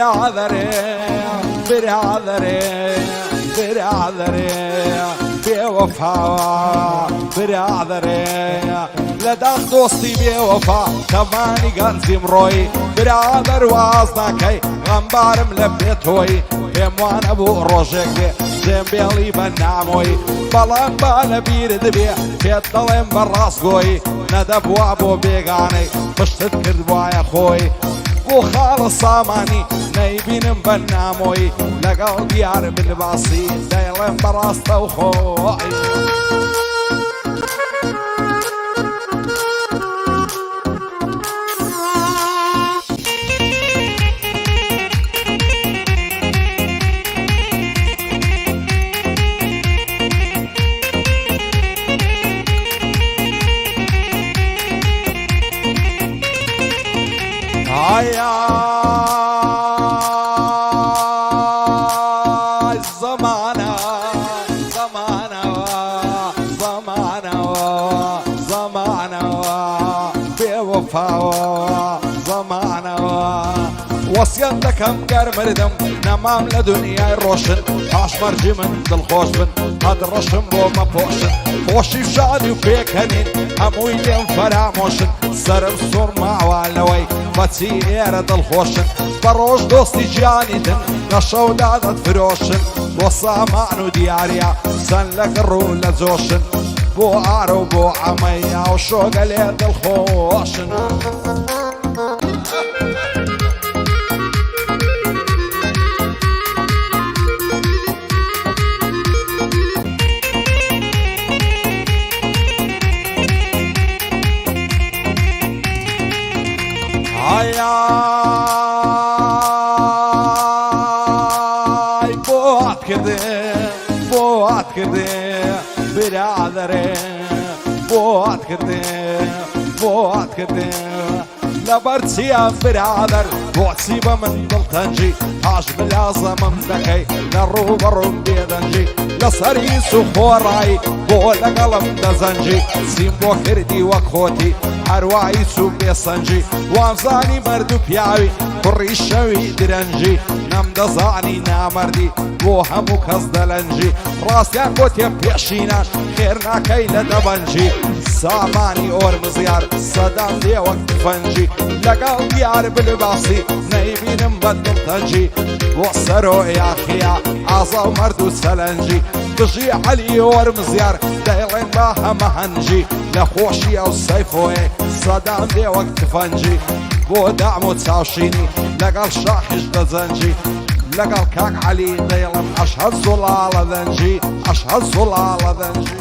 برادري برادري برادري بوفا برادري لدان دوستي بوفا تماني غنزي مروي برادر وازناكي غنبارم لبيتوي بموان ابو روجك زنبيلي بناموي بلان بالا بيرد بي بيت دلين براسقوي ندب وابو بيغاني بشتت كردوا يا خوي بو خالص ساماني نايبين بناموي لقاو ديار بالباصي دايلين براستا وخوي زمانه زمانه زمانه زمانه بوفا زمانه وصيان دكم قر مردم نمام لدنيا روشن حاش مرجي من دل خوش بن هاد الرشم بو ما بوشن خوشي فشادي وفيك هنين هموي لين فراموشن سرم صور معوالوي باتي ايرد الخوشن بروش دوستي جاني دن نشو دادت فروشن بو سامانو دياريا سن لك الرولة زوشن بو عارو بو عميا وشوق اليد الخوشن هاي بوعد كده بوعد كده برادري بوعد كده بوعد كده لبرتي يا برادر بوعسيبة من دلتنجي حاج بلا زمن دكي للروب الروب بيدنجي لصريس وخوراي بولا قلم دزنجي سيم بو كردي وكوتي هرواي سوبي سنجي وامزاني مردو بياوي كري شوي درنجي نم دزاني نامردي بو همو كز دلنجي راسيان بوتي بيشينان خيرنا كي لدبنجي ساماني اور مزيار صدام دي وقت فنجي لقال ديار بالباصي نايمين مبدل تنجي وصرو يا خيا عصا ومردو سلنجي تجي علي اور مزيار دايلين باها مهنجي لخوشي او سيفوي صدام دي وقت فنجي بو دعمو تساوشيني لقال شاحش دزنجي لقال كاك علي دايلين اشهد زلالة ذنجي اشهد زلالة ذنجي